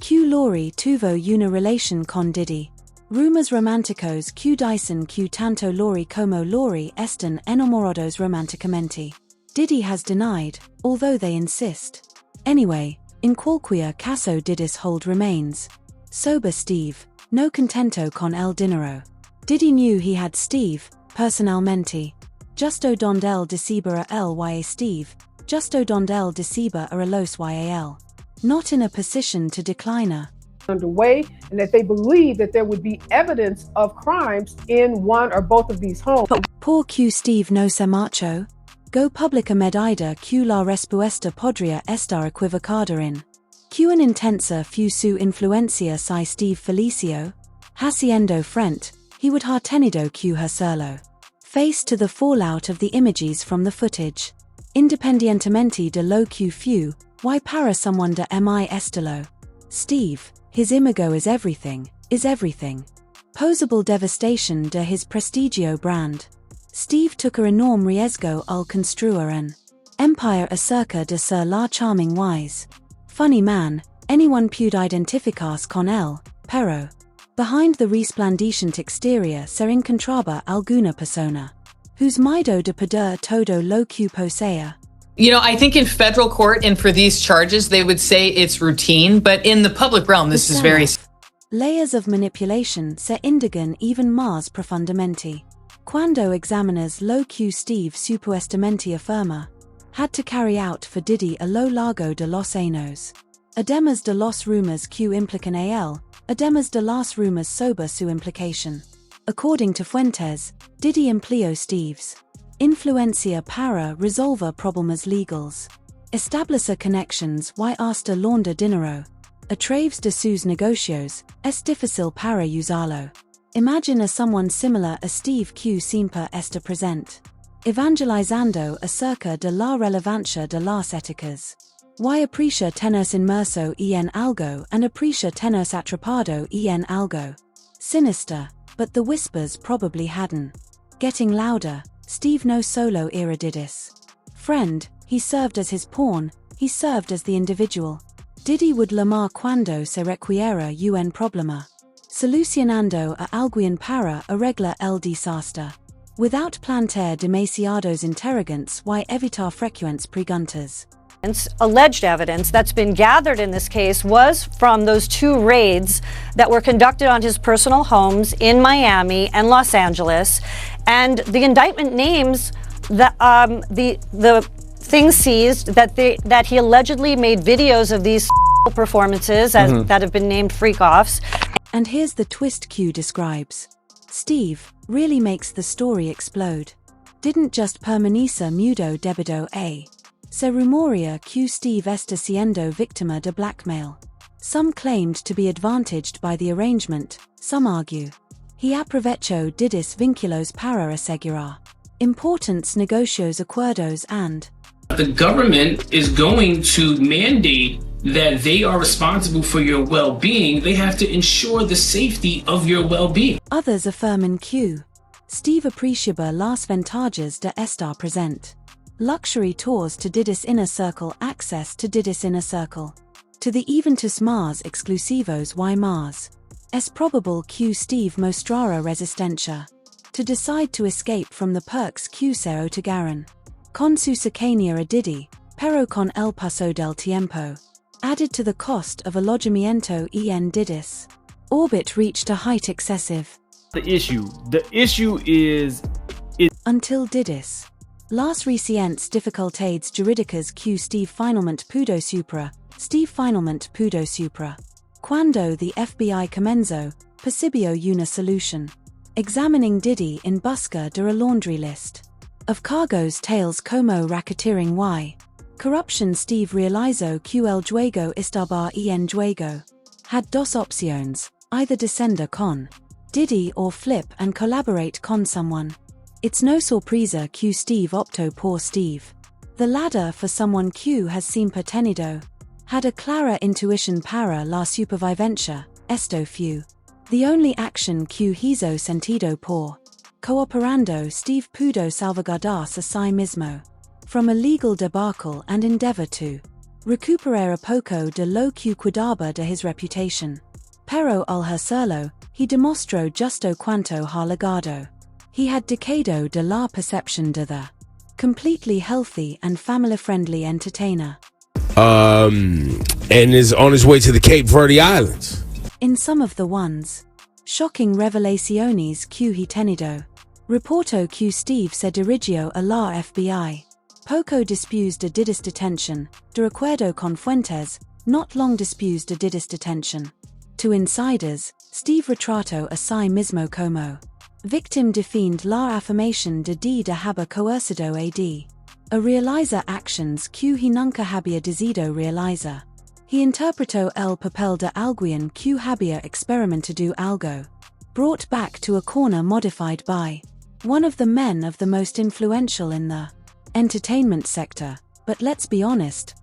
Q Lori tuvo una relation con Diddy. Rumors románticos Q Dyson Q tanto Lori como Lori están enamorados románticamente. Diddy has denied, although they insist. Anyway, in cualquier caso Diddy's hold remains. Sober Steve, no contento con el dinero. Diddy knew he had Steve, personalmente. Justo donde el decibera el ya Steve, justo donde el decibera los yal. Not in a position to decline her. Underway, and that they believe that there would be evidence of crimes in one or both of these homes. Poor Q Steve no se marchó. Go publica medida Q la respuesta podría estar equivocada in. Q an intensa fu su influencia si Steve Felicio. Haciendo frente, he would ha tenido Q hacerlo. Face to the fallout of the images from the footage. Independientemente de lo Q fu, why para someone de mi estilo. Steve, his imago is everything, is everything. Posable devastation de his prestigio brand. Steve took a enorme riesgo al construir an empire acerca de ser la charming wise. Funny man, anyone puede identificarse con él, pero behind the resplendent exterior se encontraba alguna persona whose miedo de perder todo lo que posea. You know, I think in federal court and for these charges, they would say it's routine, but in the public realm, this is very... Layers of manipulation se indigan even más profundamente. Cuando examinas lo que Steve supuestamente afirma, had to carry out for Diddy a lo largo de los años. Además de los rumors que implican a él, además de las rumors sobre su implicación. According to Fuentes, Diddy empleó Steve's influencia para resolver problemas legals. Establecer connections y hasta launder dinero. A través de sus negocios, es difícil para usarlo. Imagine a someone similar a Steve Q siempre está presente. Evangelizando acerca de la relevancia de las éticas. Y aprecia tenerse inmerso en algo and aprecia tenerse atrapado en algo. Sinister, but the whispers probably hadn't. Getting louder, Steve no solo era Diddy's friend, he served as his pawn, he served as the individual. Diddy would llamar cuando se requiera un problema. Solucionando a alguien para arreglar el desastre. Without plantear demasiados interrogantes y evitar frecuentes preguntas. Alleged evidence that's been gathered in this case was from those two raids that were conducted on his personal homes in Miami and Los Angeles, and the indictment names the things seized that he allegedly made videos of these performances that have been named freak-offs. And here's the twist Q describes. Steve really makes the story explode. Didn't just permanece mudo debido a. Se rumorea que Steve está siendo víctima de blackmail. Some claimed to be advantaged by the arrangement, some argue. He aprovechó Diddy's vínculos para asegurar importantes negocios acuerdos and the government is going to mandate that they are responsible for your well-being. They have to ensure the safety of your well-being. Others affirm in Q. Steve apreciaba las ventajas de estar presente. Luxury tours to Diddy's inner circle, access to Diddy's inner circle. To the eventos más exclusivos y más. Es probable que Steve mostrara resistencia. To decide to escape from the perks que se otorgaron. Con su cercanía a Diddy, pero con el paso del tiempo. Added to the cost of alojamiento en Diddy's orbit reached a height excessive. The issue is until Diddy's las recientes dificultades jurídicas que Steve finalmente pudo supera. Cuando the FBI comenzó, percibió una solución. Examining Diddy in busca de a laundry list of cargos tales como racketeering y corruption. Steve realizó que el juego estaba en juego. Had dos opciones, either descender con Diddy or flip and collaborate con someone. It's no sorpresa que Steve optó por Steve. The latter for someone que has siempre tenido. Had a clara intuition para la supervivencia, esto fue the only action que hizo sentido por cooperando. Steve pudo salvaguardarse a sí mismo from a legal debacle and endeavor to Recuperera poco de lo que cuidaba de his reputation. Pero al hacerlo, he demostró justo cuanto ha legado. He had decado de la perception de the completely healthy and family-friendly entertainer. And is on his way to the Cape Verde Islands. In some of the ones. Shocking revelaciones que he tenido. Reporto que Steve se dirigió a la FBI. Poco después de Diddy's detention, de recuerdo con fuentes, not long después de Diddy's detention. To insiders, Steve retrato a sí mismo como victim defined la afirmación de haber coercido a realiza actions que he nunca había decidido realiza. He interpretó el papel de alguien que había experimentado algo. Brought back to a corner modified by one of the men of the most influential in the entertainment sector, but let's be honest.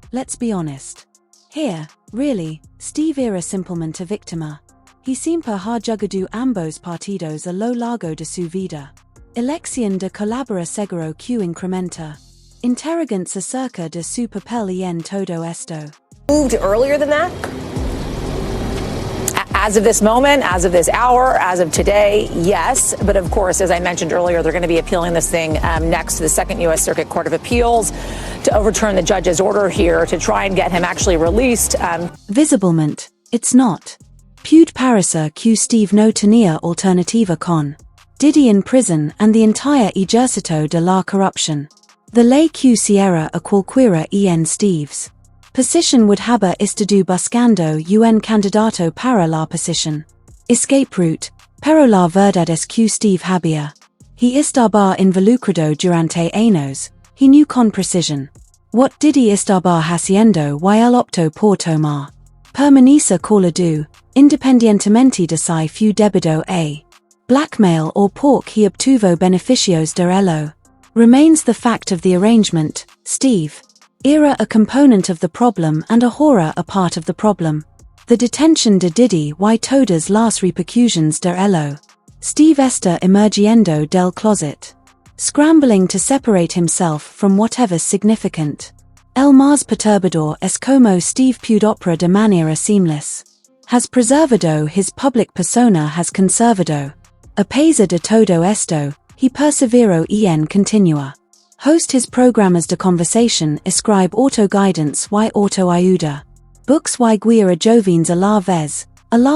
Here, really, Steve era simplemente víctima. He siempre ha jugado ambos partidos a lo largo de su vida. Elección de colabora seguro que incrementa. Interrogantes acerca de su papel y en todo esto. Moved earlier than that? As of this moment, as of this hour, as of today, yes. But of course, as I mentioned earlier, they're going to be appealing this thing next to the Second U.S. Circuit Court of Appeals to overturn the judge's order here to try and get him actually released. Visiblement, it's not. Pude parisa que Steve no tenía alternativa con Diddy in prison and the entire ejército de la corruption. The ley que cierra a cualquiera en Steve's position would haber estado buscando un candidato para la posición. Escape route, pero la verdad es que Steve había. He estaba involucrado durante años, he knew con precisión. What Diddy estaba haciendo y él optó por tomar. Permanece colado, independientemente de si fue debido a blackmail or porque he obtuvo beneficios de ello. Remains the fact of the arrangement, Steve era a component of the problem and ahora a part of the problem. The detention de Diddy y todas las repercusiones de ello. Steve está emergiendo del closet. Scrambling to separate himself from whatever's significant. El más perturbador es como Steve puede opera de manera seamless. Has preservado his public persona has conservado. A pesar de todo esto, he perseveró en continua. Host his programas de conversation escribe autoguidance y autoayuda. Books y guía a jovens a la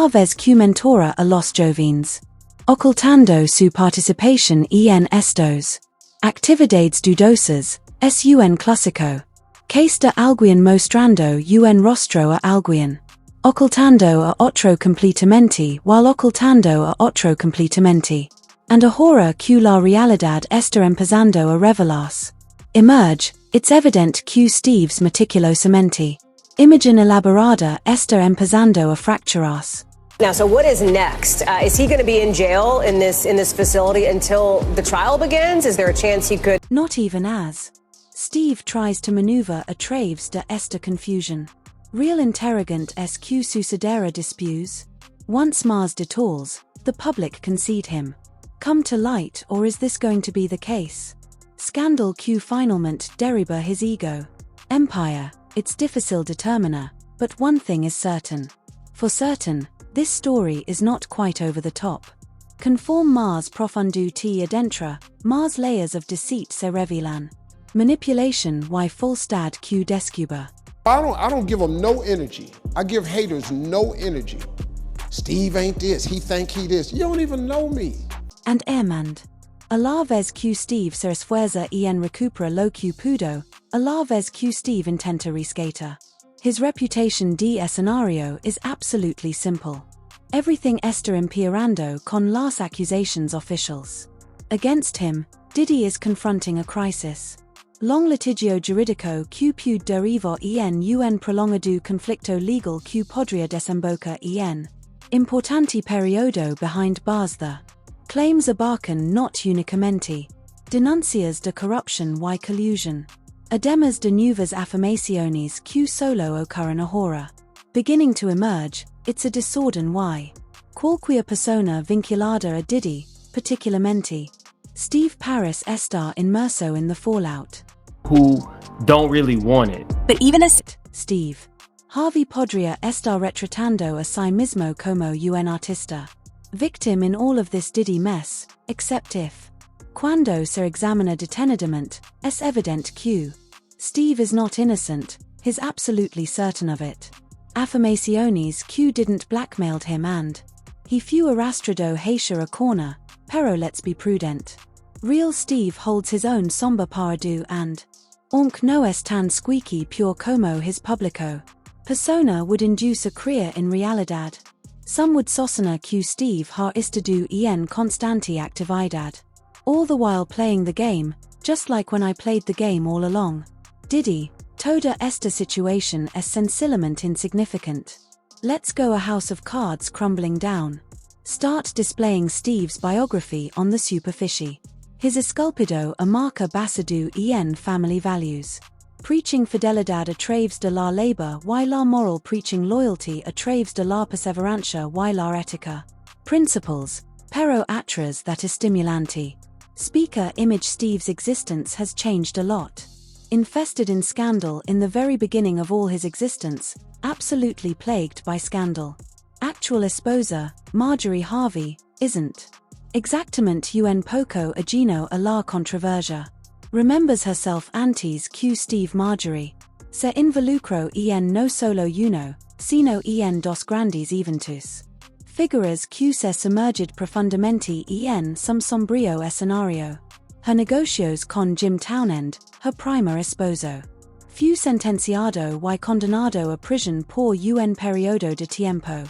vez que mentora a los jovens. Ocultando su participación en estos actividades dudosas, es un clásico. Que está alguien mostrando un rostro a alguien. Ocultando a otro completamente while ocultando a otro completamente. And ahora que la realidad está empezando a revelarse. Emerge, it's evident que Steve's meticulosamente. Imagen elaborada está empezando a fracturarse. Now, so what is next? Is he going to be in jail in this facility until the trial begins? Is there a chance he could? Not even as. Steve tries to maneuver a través de esta confusion. Real interrogant es que sucedera después. Once Mars detours, the public concede him. Come to light, or is this going to be the case? Scandal que finalmente derriba his ego. Empire, it's difficile determiner, but one thing is certain. For certain, this story is not quite over the top. Conform Mars profundo te adentra, Mars layers of deceit se revelan. Manipulation y falsedad que descuba. I don't give them no energy. I give haters no energy. Steve ain't this, he think he this. You don't even know me. And Airmand. A la vez que Steve se esfuerza en recupera lo que pudo, a la vez que Steve intenta rescatar. His reputation de escenario is absolutely simple. Everything está empeorando con las accusations officials. Against him, Diddy is confronting a crisis. Long litigio jurídico que puede derivar en un prolongado conflicto legal que podría desembocar en importante periodo behind bars. The claims abarcan not únicamente denuncias de corruption y collusion, además de nuevas afirmaciones que solo ocurren ahora. Beginning to emerge, it's a desorden y cualquier persona vinculada a Diddy, particularmente Steve Paris está inmerso in the fallout. Who don't really want it. But even as Steve. Harvey podría estar retratando a sí mismo como un artista. Victim in all of this Diddy mess, except if. Cuando se examina detenidamente, es evidente que. Steve is not innocent, he's absolutely certain of it. Afirmaciones que didn't blackmailed him and. He fue arrastrado hacia a corner, pero let's be prudent. Real Steve holds his own somber parado and. Aunque no es tan squeaky pure como his publico. Persona would induce a career in realidad. Some would sostener que Steve ha estado en constante actividad. All the while playing the game, just like when I played the game all along. Diddy, toda esta situation es sencillamente insignificant. Let's go a house of cards crumbling down. Start displaying Steve's biography on the superficie. His esculpido a marca basado en family values. Preaching fidelidad a través de la labor y la moral, preaching loyalty a través de la perseverancia y la ética. Principles, pero atrás that estimulante. Speaker image Steve's existence has changed a lot. Infested in scandal in the very beginning of all his existence, absolutely plagued by scandal. Actual esposa, Marjorie Harvey, isn't. Exactamente un poco ajeno a la controversia. Remembers herself antes que Steve Marjorie. Se involucró en no solo uno, sino en dos grandes eventos. Figuras que se sumerged profundamente en some sombrío escenario. Her negocios con Jim Townend, her primer esposo. Fue sentenciado y condenado a prisión por un periodo de tiempo.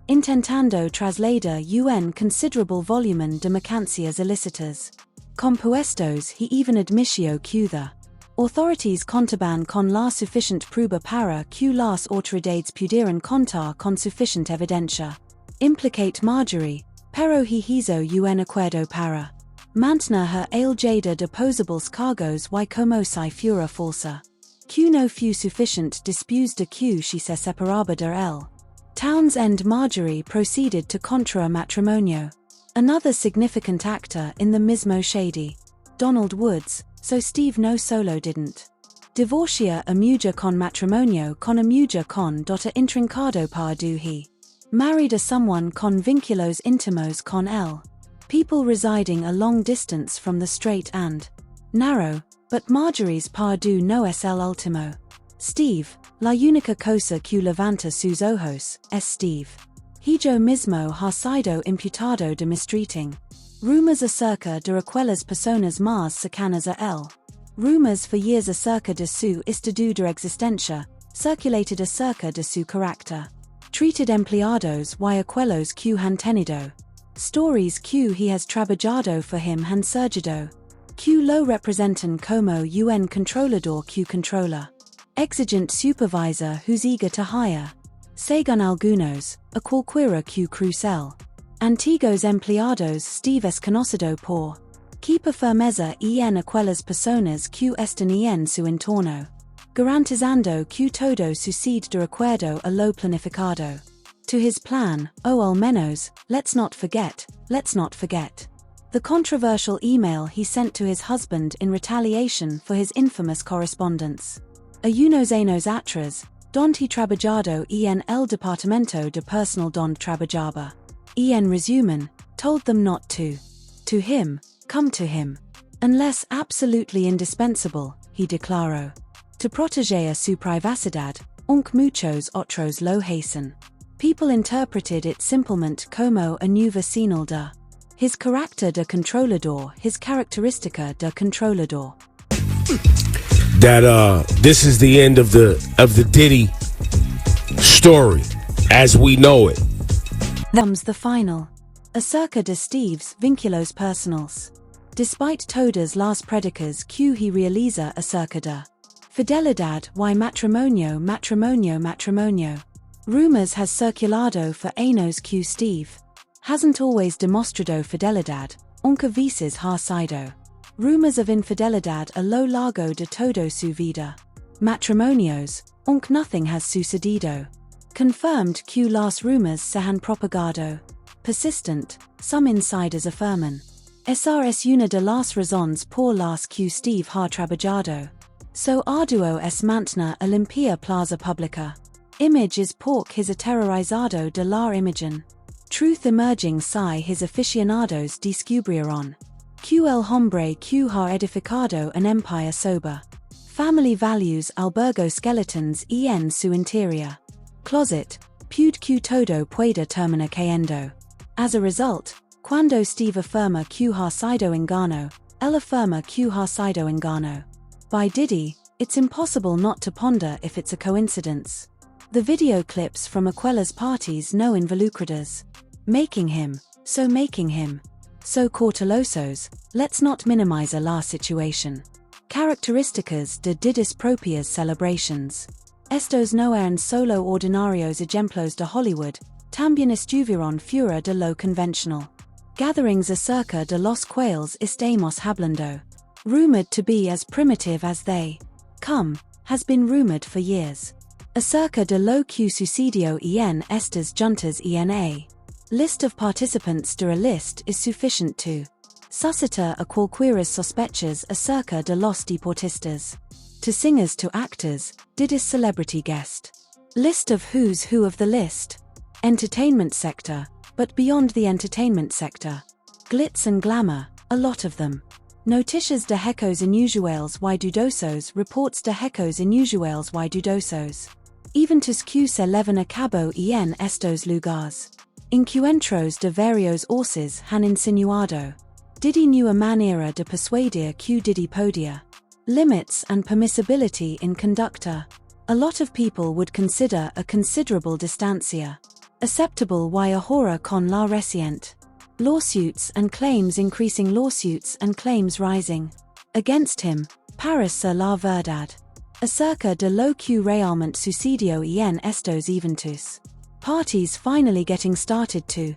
Intentando trasladar un considerable volumen de mercancías ilícitas. Compuestos he even admitió que the authorities contaban con la suficient prueba para que las autoridades pudieran contar con sufficient evidencia. Implicate Marjorie, pero he hizo un acuerdo para mantener her aljada de posibles cargos y como si fuera falsa. Que no fue sufficient después de que she se separaba de él. Townsend Marjorie proceeded to contra matrimonio. Another significant actor in the mismo shady. Donald Woods, so Steve no solo didn't. Divorcia a mujer con matrimonio con a mujer con dota intrincado par du he. Married a someone con vínculos íntimos con él. People residing a long distance from the straight and narrow, but Marjorie's par du no es el último. Steve, la única cosa que levanta sus ojos, es Steve. Yo mismo ha sido imputado de mistreating. Rumors acerca de aquellas personas más cercanas a él. Rumors for years acerca de su estado de existencia, circulated acerca de su carácter. Treated empleados y aquellos que han tenido. Stories que he has trabajado for him han surgido. Que lo representan como un controlador que controla. Exigent supervisor who's eager to hire. Según algunos, a cualquiera que crucel. Antiguos empleados Steve es conocido por. Keeper firmeza en aquellas personas que están en su entorno. Garantizando que todo sucede de acuerdo a lo planificado. To his plan, o al menos, let's not forget. The controversial email he sent to his husband in retaliation for his infamous correspondence. A unos años atrás, donde trabajado en el departamento de personal donde trabajaba. En resumen, told them not to. To him, come to him. Unless absolutely indispensable, he declaró. To proteger su privacidad, aunque muchos otros lo hacen. People interpreted it simplemente como a nueva señal de his carácter de controlador, his característica de controlador. That this is the end of the Diddy story as we know it. Comes the final. Acerca de Steve's vínculos personales. Despite todas las predicas que he realiza acerca de fidelidad y matrimonio. Rumors has circulado for años que Steve hasn't always demostrado fidelidad, aunque veces ha sido. Rumors of infidelidad a lo largo de todo su vida. Matrimonios, aunque nothing has sucedido. Confirmed que las rumors se han propagado. Persistent, some insiders affirman. Esa es una de las razones por las que Steve ha trabajado. So arduo es mantener a limpia plaza publica. Image is pork his aterrorizado de la imagen. Truth emerging si his aficionados descubrieron. Que el hombre que ha edificado an empire sober. Family values albergo skeletons en su interior. Closet, pude que todo pueda termina cayendo. As a result, cuando Steve affirma que ha sido engano, él afirma que ha sido engano. By Diddy, it's impossible not to ponder if it's a coincidence. The video clips from Aquela's parties no involucradas. Making him, so cautelosos, let's not minimize a la situation. Características de Diddy's propias celebrations. Estos no eran solo ordinarios ejemplos de Hollywood, también estuvieron fuera de lo conventional. Gatherings acerca de los quales estamos hablando. Rumored to be as primitive as they come, has been rumored for years. Acerca de lo que sucedió en estas juntas ena. List of participants de a list is sufficient to suscitar a cualquieras sospechas acerca de los deportistas. To singers to actors, Diddy's celebrity guest. List of who's who of the list. Entertainment sector, but beyond the entertainment sector. Glitz and glamour, a lot of them. Noticias de hechos inusuales y dudosos, reports de hechos inusuales y dudosos. Eventos que se llevan a cabo en estos lugares. Encuentros de varios orses han insinuado. Diddy knew a manera de persuadir que Diddy podia. Limits and permissibility in conducta. A lot of people would consider a considerable distancia acceptable y ahora con la reciente. Lawsuits and claims increasing, lawsuits and claims rising. Against him, Paris la verdad. Acerca de lo que realmente sucedió en estos eventos. Parties finally getting started to.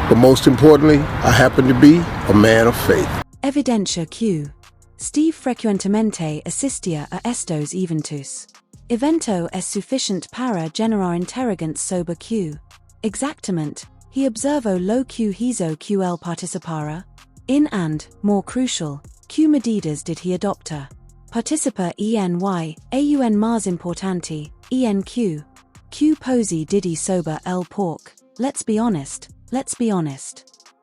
But most importantly, I happen to be a man of faith. Evidencia que Steve frecuentemente asistía a estos eventos. Evento es suficient para generar interrogantes sobre que. Exactamente, he observó lo que hizo que él participara. In and, more crucial, que medidas did he adopta. Participa en y, aun más importante, en que posi Diddy sober el pork. Let's be honest.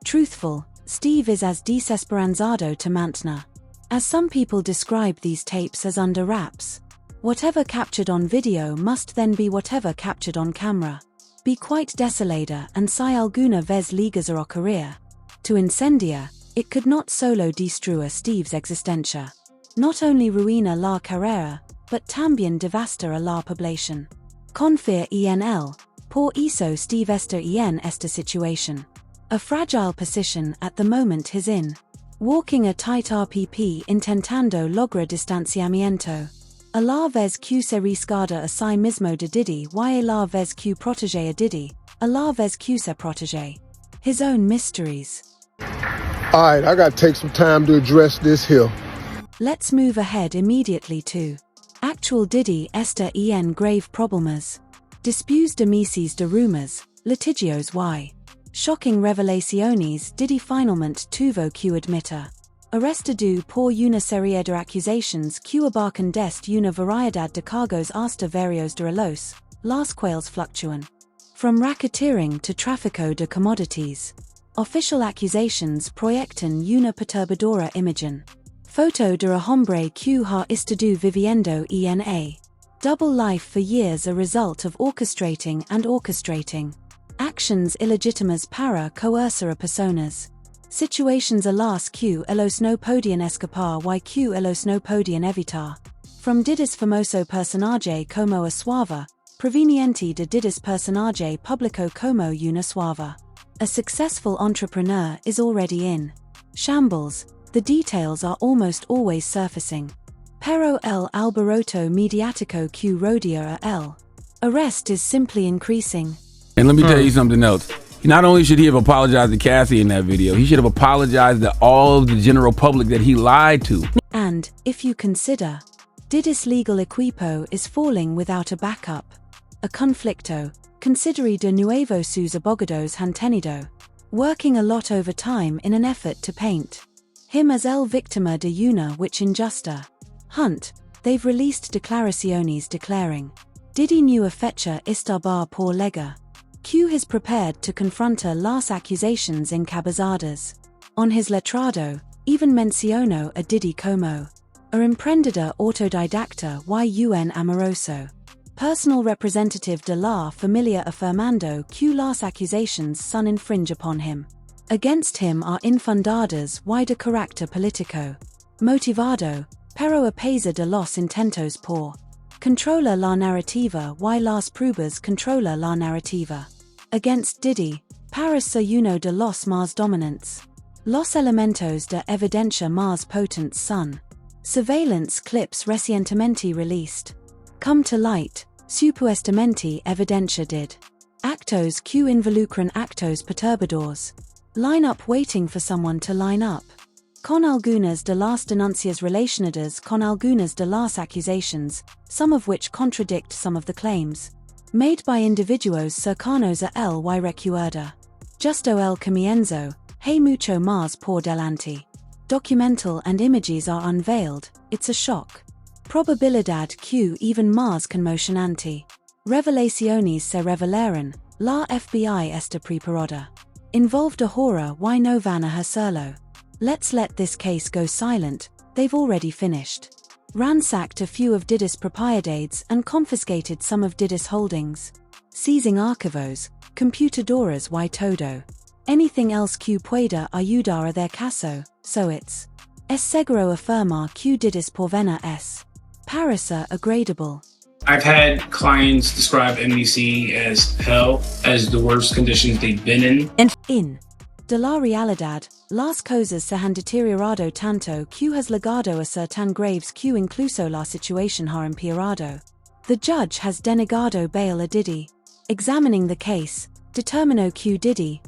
Truthful, Steve is as desesperanzado to mantener. As some people describe these tapes as under wraps. Whatever captured on video must then be whatever captured on camera. Be quite desolada and si alguna vez ligas a ocurrir. To incendiar, it could not solo destruir Steve's existencia. Not only ruina la carrera, but también devasta a la población. Confía en él, por eso Steve está en esta situation. A fragile position at the moment he's in. Walking a tight RPP intentando lograr distanciamiento. A la vez que se resguarda a sí mismo de Diddy y a la vez que protege a Diddy, a la vez que se protege. His own mysteries. Alright, I gotta take some time to address this here. Let's move ahead immediately to actual Diddy está en grave problemas. Dispus de meses de rumors, litigios y shocking revelaciones Diddy finalmente tuvo que admitir. Arrestado por una serie de acusaciones que abarcan desde una variedad de cargos hasta varios de las cuales fluctúan. From racketeering to tráfico de commodities. Official accusations proyectan una perturbadora imagen. Foto de a hombre que ha estado viviendo en a double life for years, a result of orchestrating actions ilegítimas para coercer a personas. Situations a las que ellos no podían escapar y que ellos no podían evitar. From Diddy's famoso personaje como a suava, proveniente de Diddy's personaje público como una suava. A successful entrepreneur is already in shambles, the details are almost always surfacing. Pero el alboroto mediático que rodea a el arrest is simply increasing. And let me tell you something else. Not only should he have apologized to Cassie in that video, he should have apologized to all of the general public that he lied to. And, if you consider, Diddy's legal equipo is falling without a backup. A conflicto, consideri de nuevo sus abogados han tenido, working a lot over time in an effort to paint him as el victima de una which injusta. Hunt, they've released declaraciones declaring, Diddy new a fecha estabar por lega. Q is prepared to confronta las accusations encabezadas. On his letrado, even menciono a Diddy como a emprendedor autodidacta y un amoroso. Personal representative de la familia afirmando que las accusations son infringe upon him. Against him are infundadas y de carácter político. Motivado, pero a pesar de los intentos por controla la narrativa y las pruebas controla la narrativa. Against Diddy, Paris so uno de los más dominants. Los elementos de evidencia más potentes son surveillance clips recientemente released. Come to light, supuestamente evidencia did. Actos que involucran actos perturbadores. Line up waiting for someone to line up. Con algunas de las denuncias relacionadas con algunas de las accusations, some of which contradict some of the claims made by individuos cercanos a él y recuerda. Justo el comienzo, hay mucho más por delante. Documental and images are unveiled, it's a shock. Probabilidad que even más conmocionante. Revelaciones se revelaron, la FBI está preparada. Involved a horror y no van a hacerlo. Let's let this case go silent, they've already finished. Ransacked a few of Diddy's propiedades and confiscated some of Diddy's holdings. Seizing archivos, computadoras y todo. Anything else que pueda ayudar a their caso, so it's es seguro afirmar que Diddy's porvenir es parece agradable. I've had clients describe NBC as hell, as the worst conditions they've been in. De la realidad, las cosas se han deteriorado tanto que has legado a ser tan graves que incluso la situación ha empeorado. The judge has denegado bail a Diddy. Examining the case, determinó que Diddy,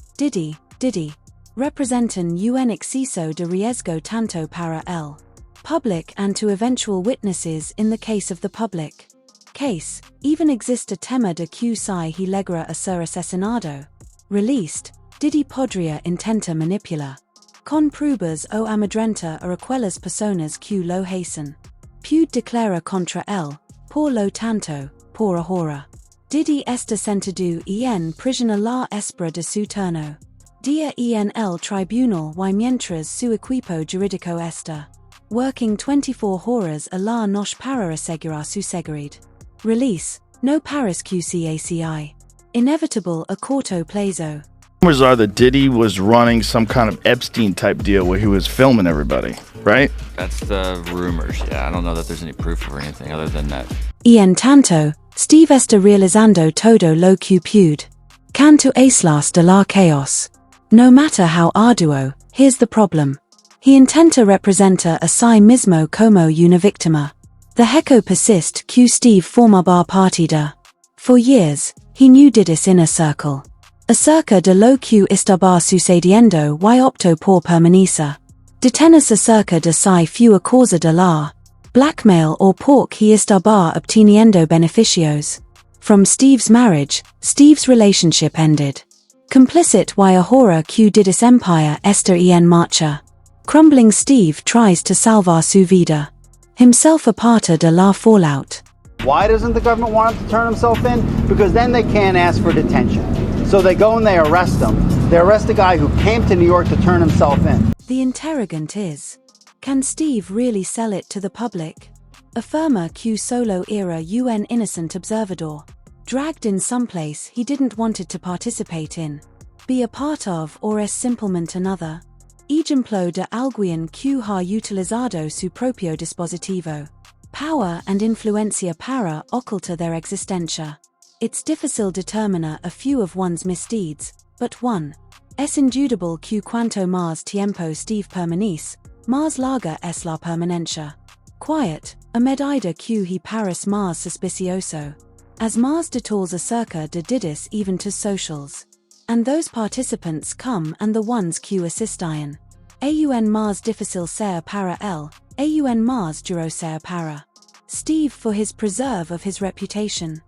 representan un exceso de riesgo tanto para el public and to eventual witnesses in the case of the public. Case, even existe tema de que si he legra a ser asesinado. Released, Diddy podría intenta manipular. Con pruebas o amedrenta a aquellas personas que lo hacen. Pude declara contra él, por lo tanto, por ahora. Diddy está sentado en prisión a la espera de su turno. Dia en el tribunal y mientras su equipo jurídico está working 24 horas a la noche para asegurar su seguridad. Release, no paris QCACI. Inevitable a corto plazo. Rumors are that Diddy was running some kind of Epstein-type deal where he was filming everybody, right? That's the rumors, yeah. I don't know that there's any proof or anything other than that. En tanto, Steve está realizando todo lo que pude. Canto aislas de la chaos. No matter how arduo, here's the problem. He intenta representa a sí mismo como una víctima. The heco persist que Steve formaba parte de. For years, he knew Diddy's inner circle. Acerca de lo que estaba sucediendo y optó por permanecer. Detenerse acerca de si fue causa de la blackmail or porque he estaba obteniendo beneficios. From Steve's marriage, Steve's relationship ended. Complicit y ahora que Diddy's empire está en marcha. Crumbling, Steve tries to salvar su vida. Himself aparta de la fallout. Why doesn't the government want him to turn himself in? Because then they can't ask for detention. So they go and they arrest him. They arrest a guy who came to New York to turn himself in. The interrogant is, can Steve really sell it to the public? Afirma que solo era un innocent observador. Dragged in someplace he didn't wanted to participate in. Be a part of or es simplemente another. Ejemplo de alguien que ha utilizado su propio dispositivo. Power and influencia para ocultar their existencia. It's difícil determinar a few of one's misdeeds, but one. Es indudable que cuanto más tiempo Steve permanece, más larga es la permanencia. Quiet, a medida que he paris más suspicioso. As más detalles acerca de Diddy's even to socials. And those participants come and the ones que asistían. Aun más difícil ser para él, aun más duro ser para Steve for his preserve of his reputation.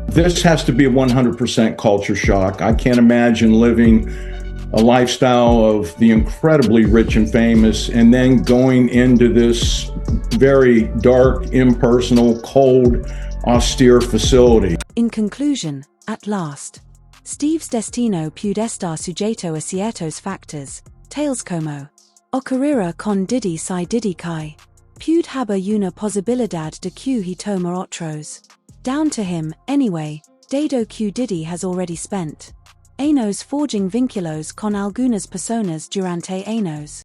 This has to be a 100% culture shock. I can't imagine living a lifestyle of the incredibly rich and famous, and then going into this very dark, impersonal, cold, austere facility. In conclusion, at last, Steve's destino puede estar sujeto a ciertos factores, tales como ocurrirá con Diddy si Diddy cae, puede haber una posibilidad de que he toma otros. Down to him, anyway, dado que Diddy has already spent años forging vínculos con algunas personas durante años.